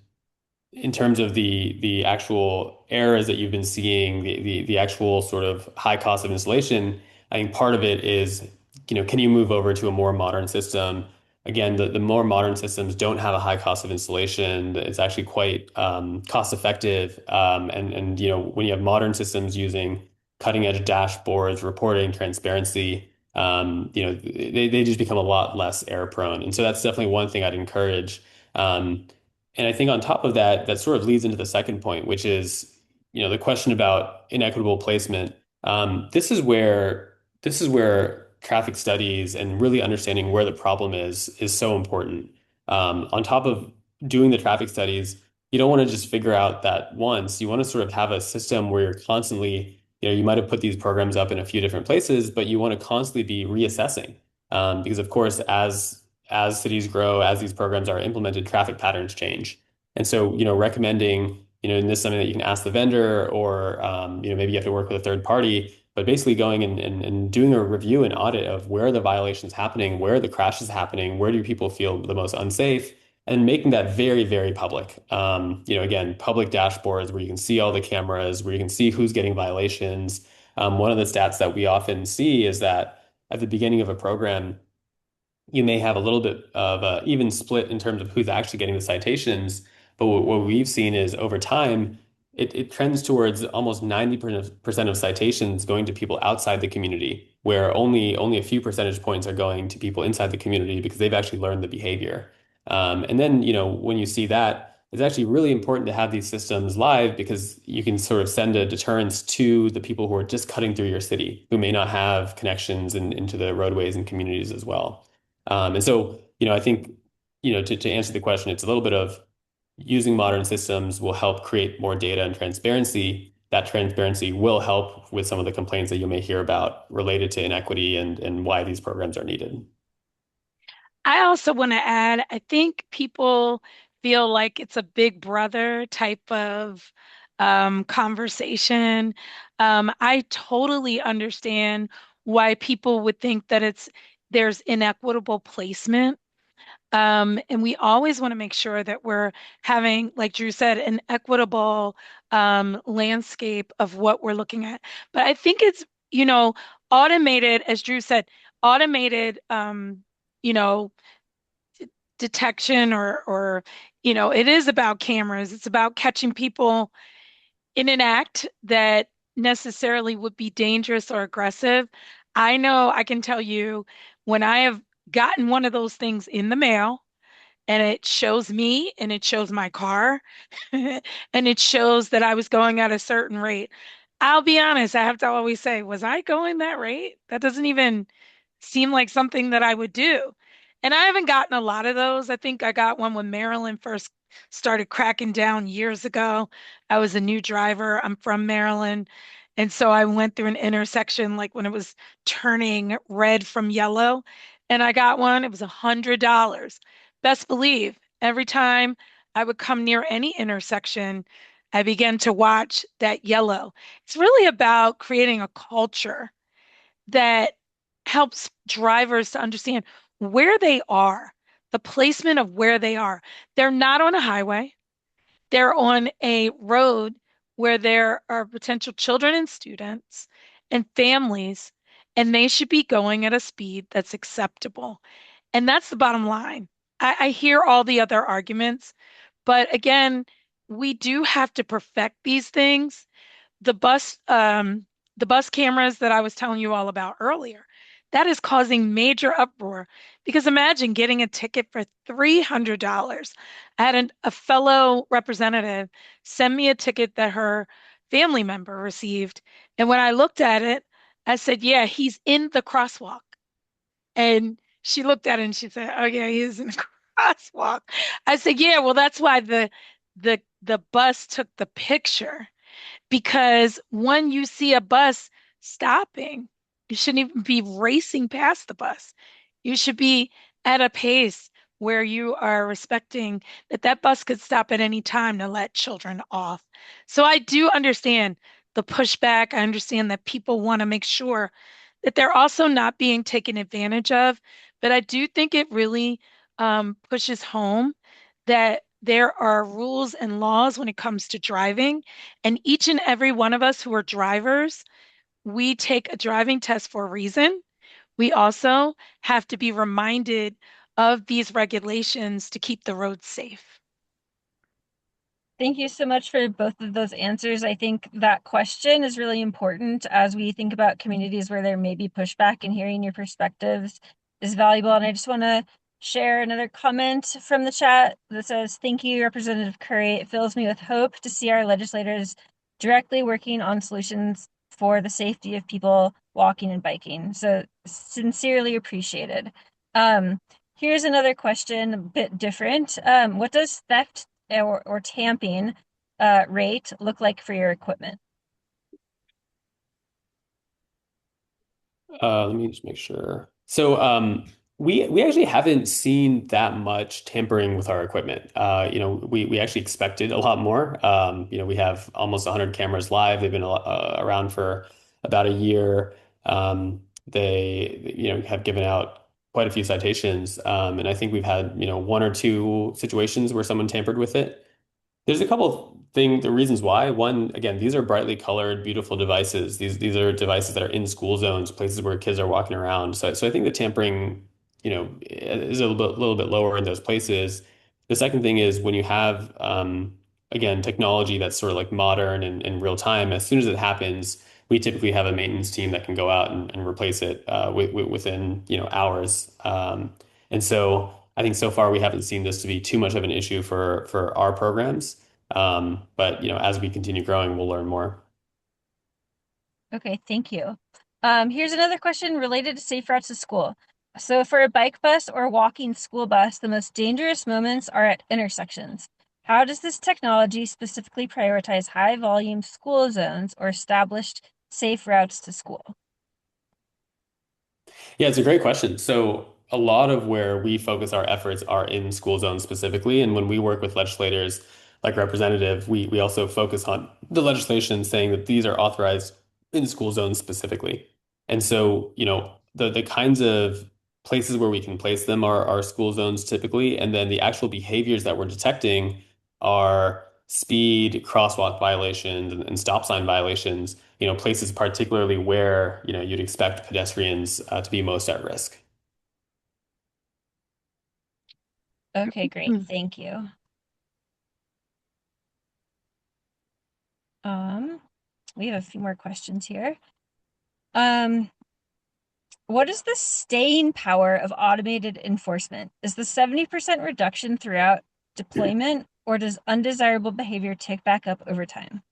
[SPEAKER 2] in terms of the actual errors that you've been seeing, the actual sort of high cost of installation, I think part of it is, you know, can you move over to a more modern system? Again, the more modern systems don't have a high cost of installation. It's actually quite cost effective. And you know, when you have modern systems using cutting edge dashboards, reporting, transparency, you know, they just become a lot less error prone. And so that's definitely one thing I'd encourage. Um, and I think on top of that, that sort of leads into the second point, which is, you know, the question about inequitable placement. This is where traffic studies and really understanding where the problem is so important. On top of doing the traffic studies, you don't want to just figure out that once. You want to sort of have a system where you're constantly, you know, you might have put these programs up in a few different places, but you want to constantly be reassessing. Because of course, as cities grow, as these programs are implemented, traffic patterns change. And so, you know, recommending, you know, and this is something that you can ask the vendor or, you know, maybe you have to work with a third party, but basically going and doing a review and audit of where are the violations happening, where are the crashes happening, where do people feel the most unsafe, and making that very, very public. You know, again, public dashboards where you can see all the cameras, where you can see who's getting violations. One of the stats that we often see is that at the beginning of a program, you may have a little bit of a even split in terms of who's actually getting the citations. But what we've seen is over time, it trends towards almost 90% of citations going to people outside the community, where only a few percentage points are going to people inside the community because they've actually learned the behavior. And then, you know, when you see that, it's actually really important to have these systems live because you can sort of send a deterrence to the people who are just cutting through your city, who may not have connections into the roadways and communities as well. And so, you know, I think, you know, to answer the question, it's a little bit of using modern systems will help create more data and transparency. That transparency will help with some of the complaints that you may hear about related to inequity and why these programs are needed.
[SPEAKER 3] I also want to add, I think people feel like it's a big brother type of conversation. I totally understand why people would think that there's inequitable placement. And we always want to make sure that we're having, like Drew said, an equitable landscape of what we're looking at. But I think it's, you know, automated, as Drew said, automated, you know, detection or, you know, it is about cameras. It's about catching people in an act that necessarily would be dangerous or aggressive. I know I can tell you when I have gotten one of those things in the mail, and it shows me and it shows my car and it shows that I was going at a certain rate. I'll be honest, I have to always say, was I going that rate? That doesn't even seem like something that I would do. And I haven't gotten a lot of those. I think I got one when Maryland first started cracking down years ago. I was a new driver. I'm from Maryland. And so I went through an intersection like when it was turning red from yellow. And I got one, it was $100. Best believe every time I would come near any intersection, I began to watch that yellow. It's really about creating a culture that helps drivers to understand where they are, the placement of where they are. They're not on a highway, they're on a road where there are potential children and students and families, and they should be going at a speed that's acceptable. And that's the bottom line. I hear all the other arguments, but again, we do have to perfect these things. The bus, um, the bus cameras that I was telling you all about earlier, that is causing major uproar because imagine getting a ticket for $300. I had a fellow representative send me a ticket that her family member received. And when I looked at it, I said, yeah, he's in the crosswalk. And she looked at it and she said, oh yeah, he is in the crosswalk. I said, yeah, well, that's why the bus took the picture because when you see a bus stopping, you shouldn't even be racing past the bus. You should be at a pace where you are respecting that that bus could stop at any time to let children off. So I do understand the pushback. I understand that people want to make sure that they're also not being taken advantage of. But I do think it really pushes home that there are rules and laws when it comes to driving. And each and every one of us who are drivers, we take a driving test for a reason. We also have to be reminded of these regulations to keep the roads safe.
[SPEAKER 1] Thank you so much for both of those answers. I think that question is really important as we think about communities where there may be pushback, and hearing your perspectives is valuable. And I just want to share another comment from the chat that says, thank you, Representative Curry. It fills me with hope to see our legislators directly working on solutions for the safety of people walking and biking. So sincerely appreciated. Here's another question, a bit different. What does theft or tamping rate look like for your equipment?
[SPEAKER 2] Let me just make sure. So, we actually haven't seen that much tampering with our equipment. We actually expected a lot more. We have almost 100 cameras live. They've been around for about a year. They, have given out quite a few citations. And I think we've had, one or two situations where someone tampered with it. There's a couple of the reasons why. One, again, these are brightly colored, beautiful devices. These are devices that are in school zones, places where kids are walking around. So I think the tampering, is a little bit lower in those places. The second thing is when you have again, technology that's sort of like modern and real time, as soon as it happens, we typically have a maintenance team that can go out and replace it within, hours. And so I think so far we haven't seen this to be too much of an issue for our programs. But as we continue growing, we'll learn more.
[SPEAKER 1] Okay, thank you. Here's another question related to safe routes to school. So for a bike bus or walking school bus, the most dangerous moments are at intersections. How does this technology specifically prioritize high volume school zones or established safe routes to school?
[SPEAKER 2] Yeah, it's a great question. So a lot of where we focus our efforts are in school zones specifically. And when we work with legislators like Representative, we also focus on the legislation saying that these are authorized in school zones specifically. And so, the kinds of places where we can place them are school zones typically. And then the actual behaviors that we're detecting are speed, crosswalk violations, and stop sign violations, places particularly where, you'd expect pedestrians to be most at risk.
[SPEAKER 1] Okay, great.
[SPEAKER 3] Mm.
[SPEAKER 1] Thank you. Um, we have a few more questions here. Um, what is the staying power of automated enforcement? Is the 70% reduction throughout deployment, or does undesirable behavior tick back up over time?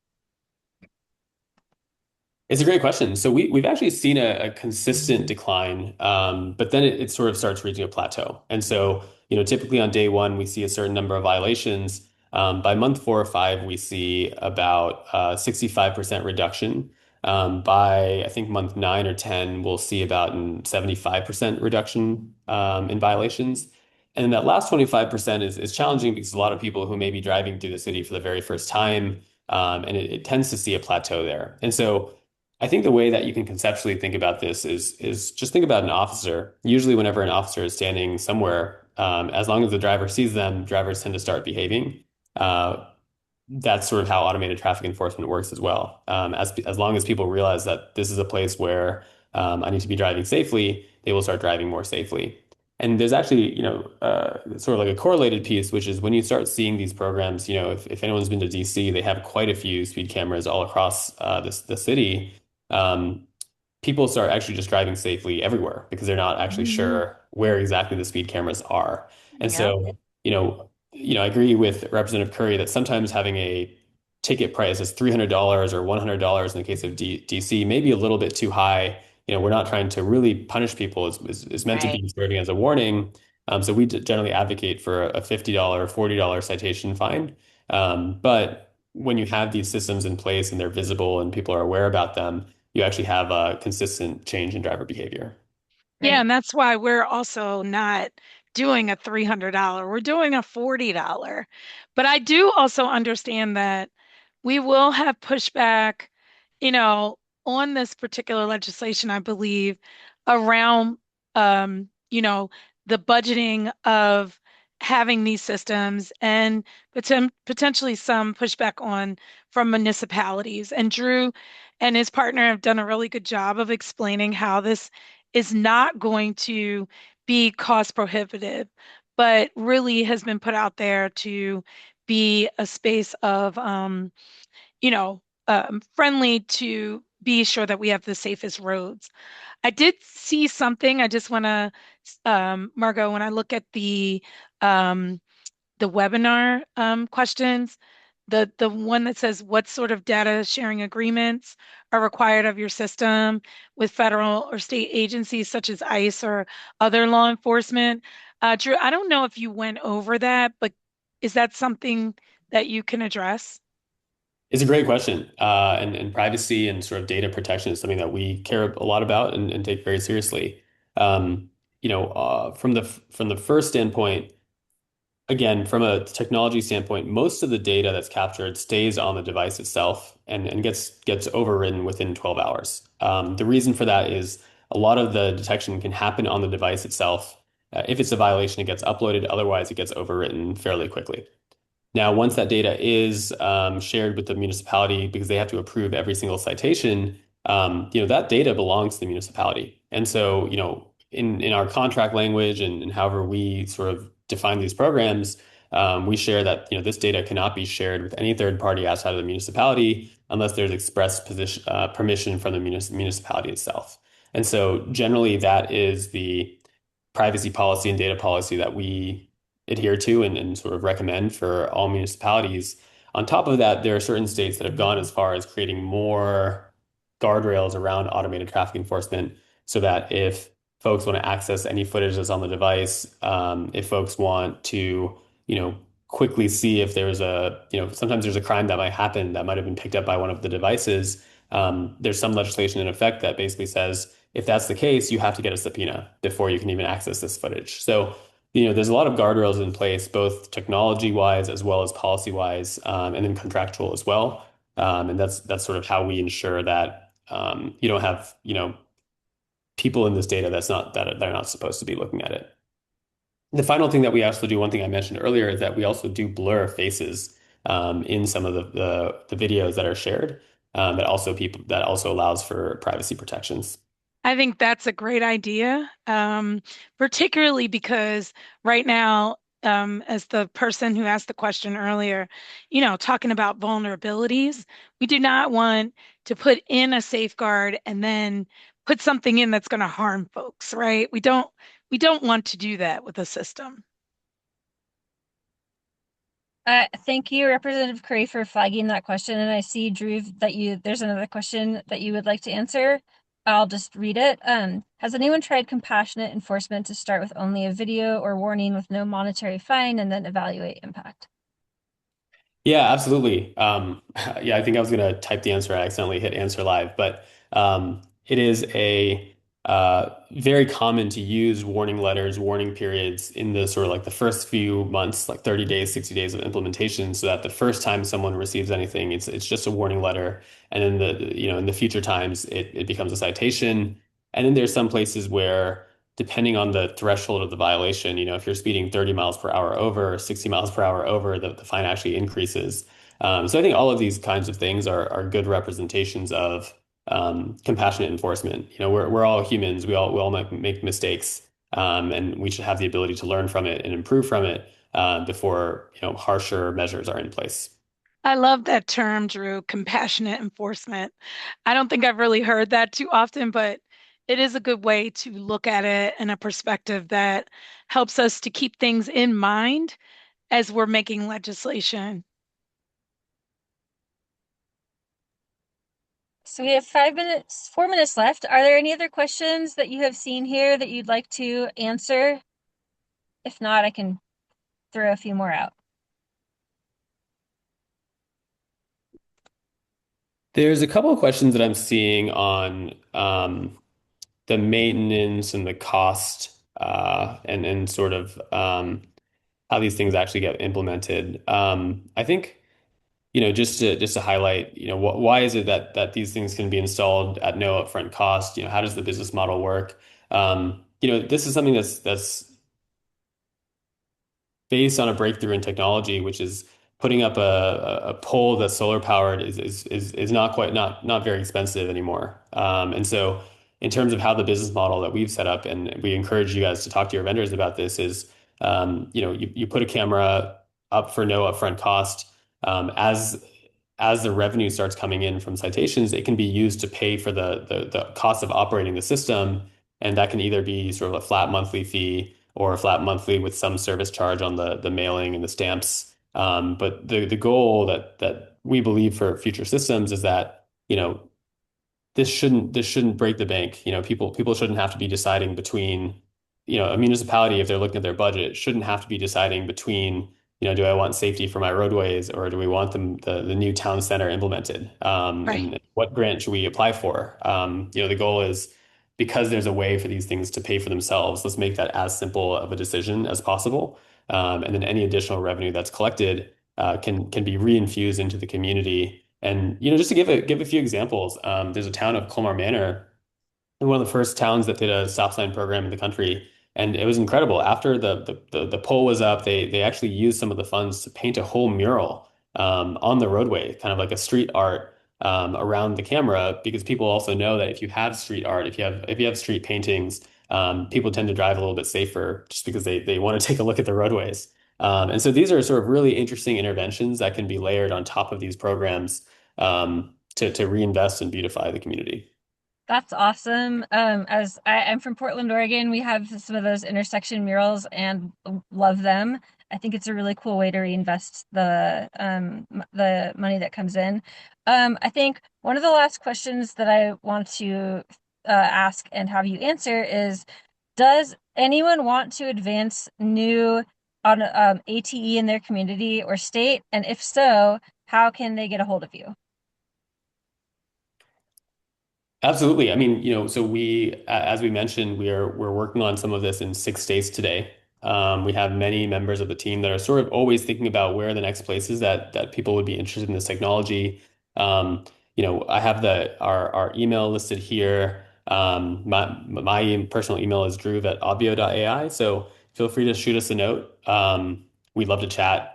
[SPEAKER 2] It's a great question. So we've actually seen a consistent decline, but then it sort of starts reaching a plateau. And so, typically on day one, we see a certain number of violations. By month 4 or 5, we see about 65% reduction. By I think month 9 or 10, we'll see about an 75% reduction in violations. And then that last 25% is challenging because a lot of people who may be driving through the city for the very first time and it tends to see a plateau there. And so I think the way that you can conceptually think about this is just think about an officer. Usually, whenever an officer is standing somewhere, as long as the driver sees them, drivers tend to start behaving. Uh, that's sort of how automated traffic enforcement works as well. As long as people realize that this is a place where I need to be driving safely, they will start driving more safely. And there's actually, sort of like a correlated piece, which is when you start seeing these programs, if anyone's been to DC, they have quite a few speed cameras all across the city. Um, People start actually just driving safely everywhere because they're not actually sure where exactly the speed cameras are. And
[SPEAKER 3] Yep.
[SPEAKER 2] so, I agree with Representative Curry that sometimes having a ticket price as $300 or $100 in the case of DC may be a little bit too high. We're not trying to really punish people. It's meant to
[SPEAKER 1] Right.
[SPEAKER 2] be serving as a warning. So we generally advocate for a $50, $40 citation fine. But when you have these systems in place and they're visible and people are aware about them, you actually have a consistent change in driver behavior.
[SPEAKER 3] Yeah,
[SPEAKER 1] Right.
[SPEAKER 3] and that's why we're also not doing a $300. We're doing a $40. But I do also understand that we will have pushback, you know, on this particular legislation, I believe, around, the budgeting of having these systems and potentially some pushback on from municipalities. And Drew and his partner have done a really good job of explaining how this is not going to be cost prohibitive, but really has been put out there to be a space of, you know, friendly to be sure that we have the safest roads. I did see something. I just want to, Margot, when I look at um, the webinar questions, the one that says what sort of data sharing agreements are required of your system with federal or state agencies such as ICE or other law enforcement. Drew, I don't know if you went over that, but is that something that you can address?
[SPEAKER 2] It's a great question. And privacy and sort of data protection is something that we care a lot about and take very seriously. From the first standpoint, again, from a technology standpoint, most of the data that's captured stays on the device itself and gets overridden within 12 hours. The reason for that is a lot of the detection can happen on the device itself. If it's a violation, it gets uploaded. Otherwise, it gets overwritten fairly quickly. Now, once that data is shared with the municipality, because they have to approve every single citation, that data belongs to the municipality. And so, in our contract language and however we sort of define these programs, we share that, this data cannot be shared with any third party outside of the municipality unless there's express permission from the municipality itself. And so, generally, that is the privacy policy and data policy that we adhere to and sort of recommend for all municipalities. On top of that, there are certain states that have gone as far as creating more guardrails around automated traffic enforcement so that if folks want to access any footage that's on the device, if folks want to, quickly see if there's sometimes there's a crime that might happen that might have been picked up by one of the devices. There's some legislation in effect that basically says if that's the case, you have to get a subpoena before you can even access this footage. So, there's a lot of guardrails in place, both technology-wise as well as policy-wise, and then contractual as well. And that's sort of how we ensure that you don't have, people in this data that they're not supposed to be looking at it. The final thing that we also do, one thing I mentioned earlier, is that we also do blur faces in some of the videos that are shared. That also allows for privacy protections.
[SPEAKER 3] I think that's a great idea, particularly because right now, as the person who asked the question earlier, talking about vulnerabilities, we do not want to put in a safeguard and then put something in that's going to harm folks, right? We don't want to do that with a system.
[SPEAKER 1] Thank you, Representative Curry, for flagging that question. And I see, Drew, that there's another question that you would like to answer. I'll just read it. Has anyone tried compassionate enforcement to start with only a video or warning with no monetary fine and then evaluate impact?
[SPEAKER 2] Yeah, absolutely. Yeah, I think I was going to type the answer. I accidentally hit answer live, but it is a very common to use warning letters, warning periods in the sort of like the first few months, like 30 days, 60 days of implementation, so that the first time someone receives anything, it's just a warning letter. And then in the future times, it becomes a citation. And then there's some places where, depending on the threshold of the violation, if you're speeding 30 miles per hour over, 60 miles per hour over, the fine actually increases. So I think all of these kinds of things are good representations of compassionate enforcement. We're all humans. We all make mistakes, and we should have the ability to learn from it and improve from it before harsher measures are in place.
[SPEAKER 3] I love that term, Drew, compassionate enforcement. I don't think I've really heard that too often, but it is a good way to look at it in a perspective that helps us to keep things in mind as we're making legislation.
[SPEAKER 1] So we have 5 minutes, 4 minutes left. Are there any other questions that you have seen here that you'd like to answer? If not, I can throw a few more out.
[SPEAKER 2] There's a couple of questions that I'm seeing on the maintenance and the cost, and sort of how these things actually get implemented. I think. Just to highlight, why is it that these things can be installed at no upfront cost? How does the business model work? This is something that's based on a breakthrough in technology, which is putting up a pole that's solar powered is not very expensive anymore. And so in terms of how the business model that we've set up, and we encourage you guys to talk to your vendors about this, is you put a camera up for no upfront cost. As the revenue starts coming in from citations, it can be used to pay for the cost of operating the system. And that can either be sort of a flat monthly fee or a flat monthly with some service charge on the mailing and the stamps. But the goal that we believe for future systems is that, this shouldn't break the bank. People shouldn't have to be deciding between, a municipality, if they're looking at their budget, shouldn't have to be deciding between, do I want safety for my roadways, or do we want the new town center implemented?
[SPEAKER 3] Right.
[SPEAKER 2] And what grant should we apply for? The goal is, because there's a way for these things to pay for themselves, let's make that as simple of a decision as possible. And then any additional revenue that's collected can be reinfused into the community. And just to give a few examples, there's a town of Colmar Manor, one of the first towns that did a stop sign program in the country, and it was incredible. After the pole was up, they actually used some of the funds to paint a whole mural on the roadway, kind of like a street art around the camera, because people also know that if you have street art, if you have street paintings, people tend to drive a little bit safer just because they want to take a look at the roadways. And so these are sort of really interesting interventions that can be layered on top of these programs to reinvest and beautify the community.
[SPEAKER 1] That's awesome. As I'm from Portland, Oregon, we have some of those intersection murals and love them. I think it's a really cool way to reinvest the money that comes in. I think one of the last questions that I want to ask and have you answer is, does anyone want to advance new on ATE in their community or state? And if so, how can they get a hold of you?
[SPEAKER 2] Absolutely. I mean, so as we mentioned, we're working on some of this in 6 states today. We have many members of the team that are sort of always thinking about where are the next places that people would be interested in this technology. I have our email listed here. My personal email is drew@obvio.ai. So feel free to shoot us a note. We'd love to chat.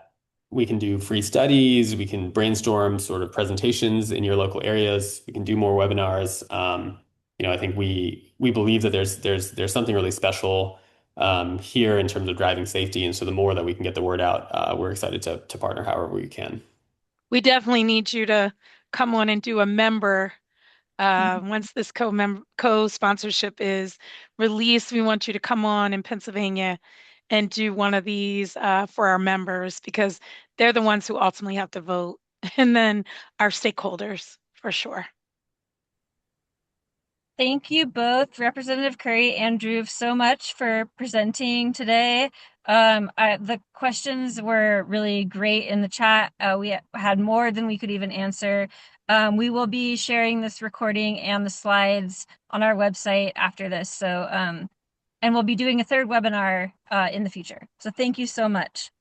[SPEAKER 2] We can do free studies. We can brainstorm sort of presentations in your local areas. We can do more webinars. I think we believe that there's something really special here in terms of driving safety, and so the more that we can get the word out, we're excited to partner however we can.
[SPEAKER 3] We definitely need you to come on and do a member. Once this co-sponsorship is released, we want you to come on in Pennsylvania and do one of these for our members, because they're the ones who ultimately have to vote, and then our stakeholders for sure.
[SPEAKER 1] Thank you both, Representative Curry and Drew, so much for presenting today. The questions were really great in the chat. We had more than we could even answer. We will be sharing this recording and the slides on our website after this. So, and we'll be doing a third webinar in the future. So thank you so much.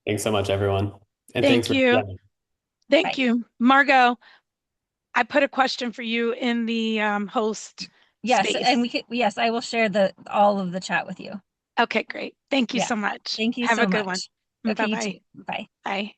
[SPEAKER 2] Thanks so much, everyone. And thanks
[SPEAKER 3] Thank
[SPEAKER 2] for
[SPEAKER 3] you.
[SPEAKER 2] yeah.
[SPEAKER 3] Thank
[SPEAKER 1] Bye.
[SPEAKER 3] you. Margot, I put a question for you in the host
[SPEAKER 1] Yes, and
[SPEAKER 3] space.
[SPEAKER 1] yes, I will share the all of the chat with you.
[SPEAKER 3] Okay, great. Thank you
[SPEAKER 1] Yeah.
[SPEAKER 3] so much.
[SPEAKER 1] Thank you
[SPEAKER 3] Have
[SPEAKER 1] so
[SPEAKER 3] a good one.
[SPEAKER 1] much. Okay, you too.
[SPEAKER 3] Bye-bye.
[SPEAKER 1] Bye.
[SPEAKER 3] Bye.